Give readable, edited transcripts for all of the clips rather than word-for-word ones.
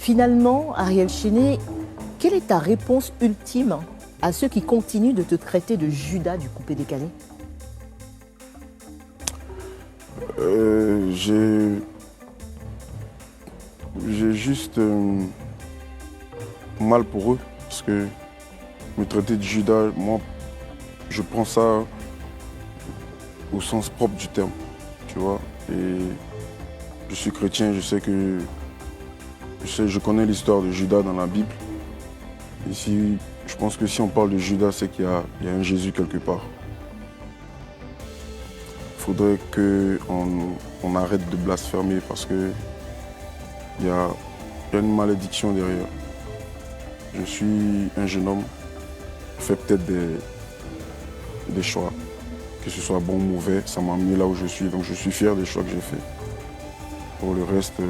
Finalement, Ariel Chéné, quelle est ta réponse ultime à ceux qui continuent de te traiter de Judas du coupé-décalé? J'ai juste mal pour eux, parce que me traiter de Judas, moi, je prends ça au sens propre du terme, tu vois. Et je suis chrétien, je connais l'histoire de Judas dans la Bible. Et je pense que si on parle de Judas, c'est qu'il y a un Jésus quelque part. Il faudrait qu'on arrête de blasphémer parce qu'il y a une malédiction derrière. Je suis un jeune homme, je fais peut-être des choix, que ce soit bon ou mauvais, ça m'a amené là où je suis, donc je suis fier des choix que j'ai faits. Pour le reste,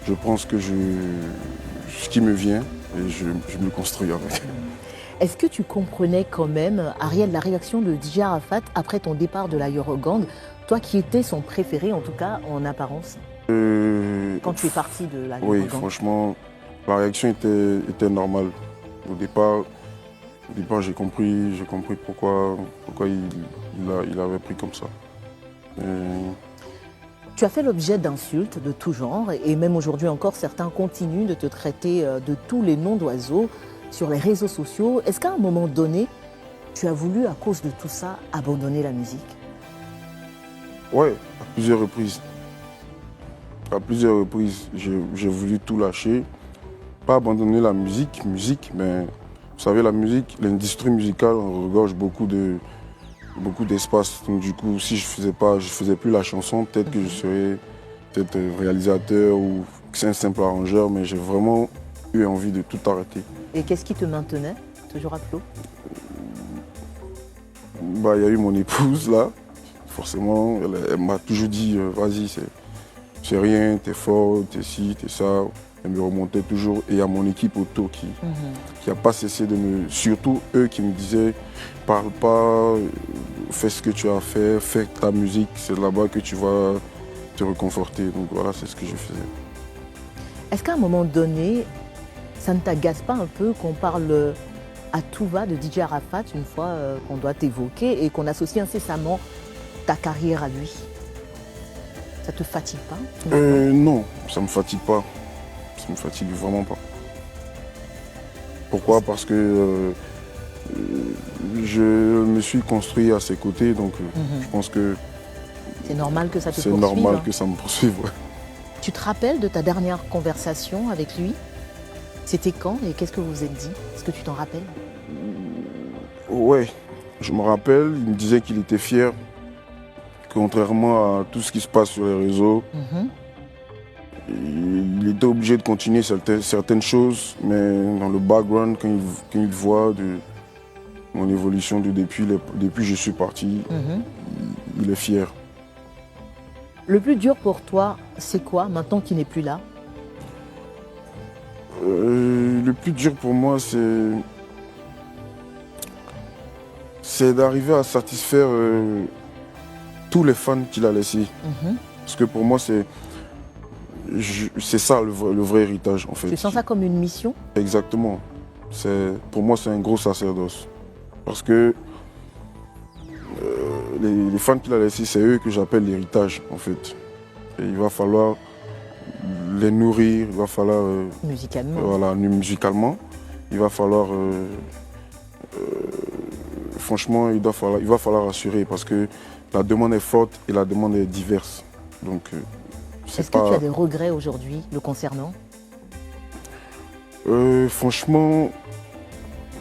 je pense que ce qui me vient, et je me construis avec. Est-ce que tu comprenais quand même, Ariel, la réaction de DJ Arafat après ton départ de la Eurogang, toi qui étais son préféré, en tout cas en apparence, quand tu es parti de la Eurogang? Oui, franchement, la réaction était normale. Au départ, j'ai compris pourquoi il avait pris comme ça. Tu as fait l'objet d'insultes de tout genre et même aujourd'hui encore, certains continuent de te traiter de tous les noms d'oiseaux sur les réseaux sociaux. Est-ce qu'à un moment donné, tu as voulu, à cause de tout ça, abandonner la musique? Oui, à plusieurs reprises. À plusieurs reprises, j'ai voulu tout lâcher. Pas abandonner la musique, mais vous savez, la musique, l'industrie musicale, on regorge beaucoup d'espace. Donc du coup, si je faisais plus la chanson, peut-être que je serais réalisateur ou un simple arrangeur, mais j'ai vraiment eu envie de tout arrêter. Et qu'est-ce qui te maintenait toujours à flot? Il y a eu mon épouse là, forcément, elle m'a toujours dit vas-y, c'est rien, t'es fort, t'es ci, t'es ça. Elle me remontait toujours, et il y a mon équipe autour qui n'a pas cessé de surtout eux qui me disaient, parle pas, fais ce que tu as fait, fais ta musique, c'est là-bas que tu vas te reconforter. Donc voilà, c'est ce que je faisais. Est-ce qu'à un moment donné, ça ne t'agace pas un peu qu'on parle à tout va de DJ Arafat une fois qu'on doit t'évoquer et qu'on associe incessamment ta carrière à lui? Ça te fatigue pas? Non, ça me fatigue pas. Ça me fatigue vraiment pas. Pourquoi? Parce que je me suis construit à ses côtés, donc je pense que c'est normal que ça te poursuive. C'est normal que ça me poursuive, ouais. Tu te rappelles de ta dernière conversation avec lui? C'était quand et qu'est-ce que vous vous êtes dit? Est-ce que tu t'en rappelles? Ouais, je me rappelle, il me disait qu'il était fier, contrairement à tout ce qui se passe sur les réseaux. Il était obligé de continuer certaines choses, mais dans le background, quand il voit mon évolution depuis que je suis parti, il est fier. Le plus dur pour toi, c'est quoi, maintenant qu'il n'est plus là? Le plus dur pour moi, c'est d'arriver à satisfaire tous les fans qu'il a laissés. Parce que pour moi, c'est ça le vrai héritage, en fait. Tu sens ça comme une mission? Exactement. Pour moi, c'est un gros sacerdoce. Parce que les fans qu'il a laissés, c'est eux que j'appelle l'héritage, en fait. Et il va falloir les nourrir, il va falloir... musicalement. Voilà, musicalement. Il va falloir... franchement, il va falloir assurer parce que la demande est forte et la demande est diverse. Donc... Est-ce que tu as des regrets aujourd'hui le concernant? Franchement,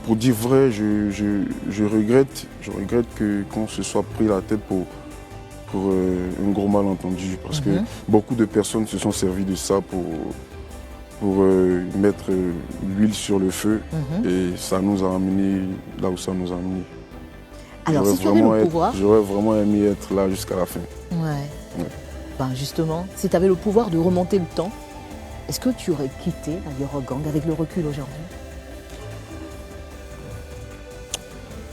pour dire vrai, je regrette qu'on se soit pris la tête pour un gros malentendu. Parce que beaucoup de personnes se sont servies de ça pour mettre l'huile sur le feu. Et ça nous a amené là où ça nous a amené. Alors, si tu avais le pouvoir... J'aurais vraiment aimé être là jusqu'à la fin. Ouais. Ben justement, si tu avais le pouvoir de remonter le temps, est-ce que tu aurais quitté la Eurogang avec le recul aujourd'hui?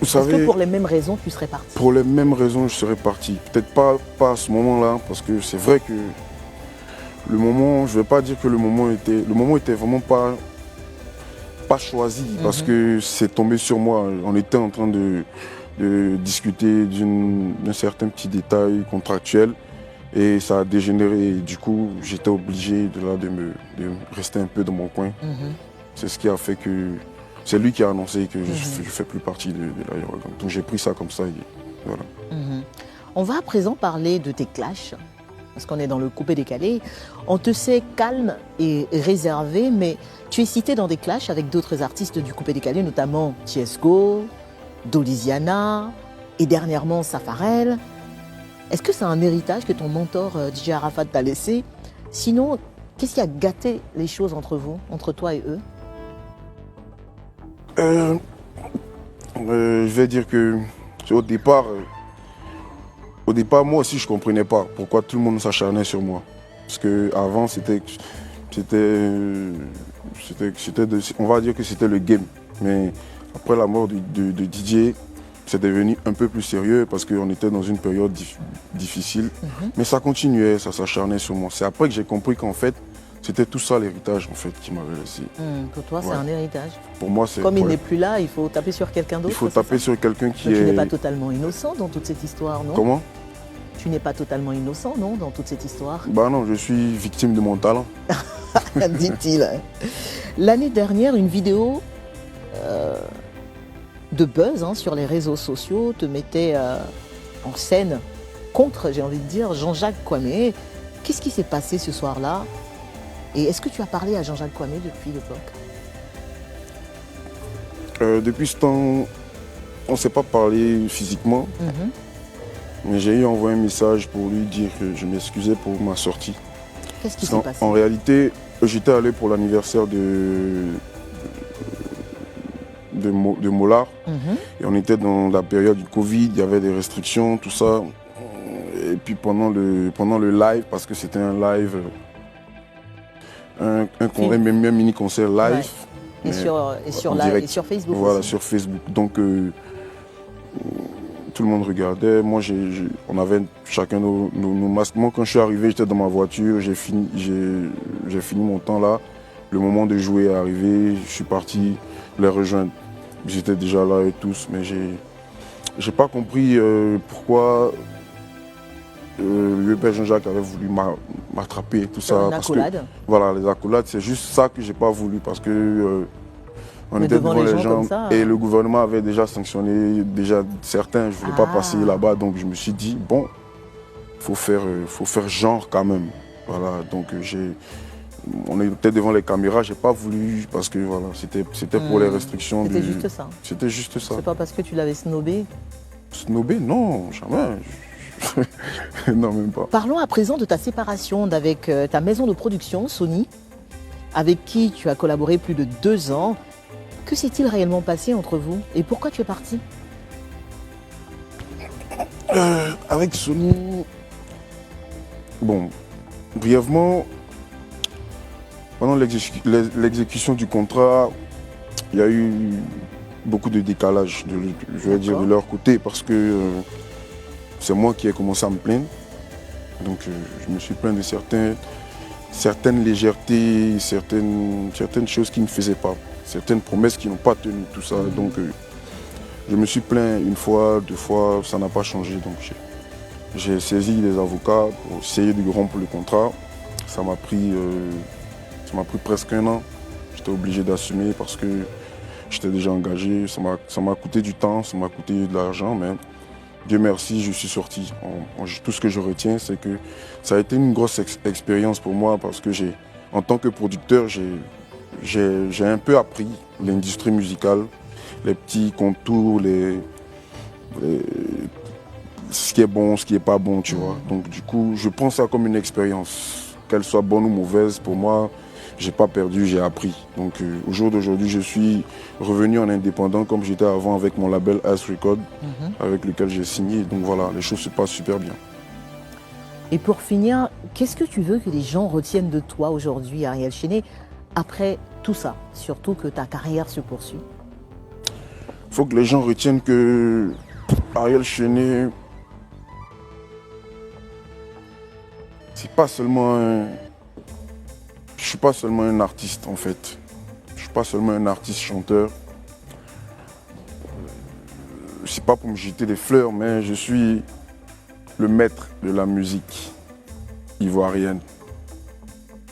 Est-ce que pour les mêmes raisons, tu serais parti? Pour les mêmes raisons, je serais parti. Peut-être pas à ce moment-là, parce que c'est vrai que Le moment, je ne vais pas dire que le moment était vraiment pas choisi parce que c'est tombé sur moi. On était en train de discuter d'un certain petit détail contractuel et ça a dégénéré. Et du coup, j'étais obligé de rester un peu dans mon coin. C'est ce qui a fait que c'est lui qui a annoncé que je ne fais plus partie de l'Aérogame. Donc j'ai pris ça comme ça. Et voilà. On va à présent parler de tes clashs, parce qu'on est dans le coupé-décalé. On te sait calme et réservé, mais tu es cité dans des clashs avec d'autres artistes du coupé-décalé, notamment Tiesgo, Doliziana et dernièrement Safarel. Est-ce que c'est un héritage que ton mentor DJ Arafat t'a laissé? Sinon, qu'est-ce qui a gâté les choses entre vous, entre toi et eux? Je vais dire que au départ, moi aussi, je ne comprenais pas pourquoi tout le monde s'acharnait sur moi. Parce qu'avant, on va dire que c'était le game. Mais après la mort de DJ, c'est devenu un peu plus sérieux parce qu'on était dans une période difficile. Mais ça continuait, ça s'acharnait sur moi. C'est après que j'ai compris qu'en fait, c'était tout ça l'héritage en fait qui m'avait laissé. Pour toi, c'est un héritage. Pour moi, c'est. Comme il n'est plus là, il faut taper sur quelqu'un d'autre. Il faut taper sur quelqu'un qui est. Tu n'es pas totalement innocent dans toute cette histoire, non? Comment? Tu n'es pas totalement innocent, non, dans toute cette histoire? Bah non, je suis victime de mon talent. Dit-il. L'année dernière, une vidéo de buzz sur les réseaux sociaux te mettait en scène contre, j'ai envie de dire, Jean-Jacques Kouamé. Qu'est-ce qui s'est passé ce soir-là? Et est-ce que tu as parlé à Jean-Jacques Kouamé depuis l'époque? Depuis ce temps, on ne s'est pas parlé physiquement. Mais j'ai envoyé un message pour lui dire que je m'excusais pour ma sortie. Qu'est-ce qui s'est passé? En réalité, j'étais allé pour l'anniversaire de Mollard. Et on était dans la période du Covid, il y avait des restrictions, tout ça. Et puis pendant le live, parce que c'était un live, un mini-concert live. Ouais. Et sur Facebook Voilà, aussi. sur Facebook. Donc tout le monde regardait. Moi, on avait chacun nos masques. Moi, quand je suis arrivé, j'étais dans ma voiture, j'ai fini mon temps là. Le moment de jouer est arrivé, je suis parti les rejoindre. J'étais déjà là et tous, mais j'ai pas compris pourquoi le père Jean-Jacques avait voulu m'attraper et tout ça. Une accolade. Voilà, les accolades, c'est juste ça que j'ai pas voulu parce que on était devant les gens comme ça, et le gouvernement avait déjà sanctionné certains. Je voulais pas passer là-bas, donc je me suis dit bon, faut faire genre quand même. Voilà, donc on était devant les caméras, j'ai pas voulu parce que voilà, c'était pour les restrictions. C'était juste ça. C'était juste ça. C'est pas parce que tu l'avais snobé? Snobé, non, jamais. Non, même pas. Parlons à présent de ta séparation avec ta maison de production, Sony, avec qui tu as collaboré plus de 2 ans. Que s'est-il réellement passé entre vous et pourquoi tu es parti? Avec Sony, bon, brièvement, pendant l'exécution du contrat, il y a eu beaucoup de décalage, je vais dire de leur côté, parce que c'est moi qui ai commencé à me plaindre. Donc je me suis plaint de certaines légèretés, certaines choses qui ne faisaient pas, certaines promesses qui n'ont pas tenu, tout ça. Donc je me suis plaint une fois, 2 fois, ça n'a pas changé. Donc j'ai saisi les avocats pour essayer de rompre le contrat. Ça m'a pris presque 1 an. J'étais obligé d'assumer parce que j'étais déjà engagé. Ça m'a coûté du temps, ça m'a coûté de l'argent, mais Dieu merci, je suis sorti. Tout ce que je retiens, c'est que ça a été une grosse expérience pour moi parce que en tant que producteur, j'ai un peu appris l'industrie musicale, les petits contours, ce qui est bon, ce qui n'est pas bon, tu vois. Donc du coup, je prends ça comme une expérience. Qu'elle soit bonne ou mauvaise, pour moi, j'ai pas perdu, j'ai appris. Donc au jour d'aujourd'hui, je suis revenu en indépendant comme j'étais avant avec mon label Ice Record, avec lequel j'ai signé. Donc voilà, les choses se passent super bien. Et pour finir, qu'est-ce que tu veux que les gens retiennent de toi aujourd'hui, Ariel Chéné, après tout ça, surtout que ta carrière se poursuit? Il faut que les gens retiennent que Ariel Chéné, c'est pas seulement suis pas seulement un artiste en fait. Je suis pas seulement un artiste chanteur. C'est pas pour me jeter des fleurs, mais je suis le maître de la musique ivoirienne.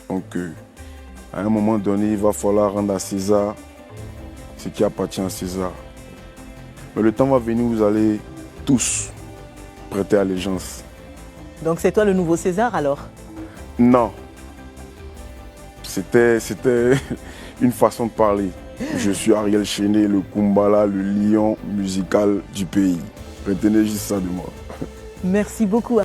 Donc, à un moment donné, il va falloir rendre à César ce qui appartient à César. Mais le temps va venir où vous allez tous prêter allégeance. Donc c'est toi le nouveau César alors? Non. C'était une façon de parler. Je suis Ariel Chéné, le Kumbala, le lion musical du pays. Retenez juste ça de moi. Merci beaucoup.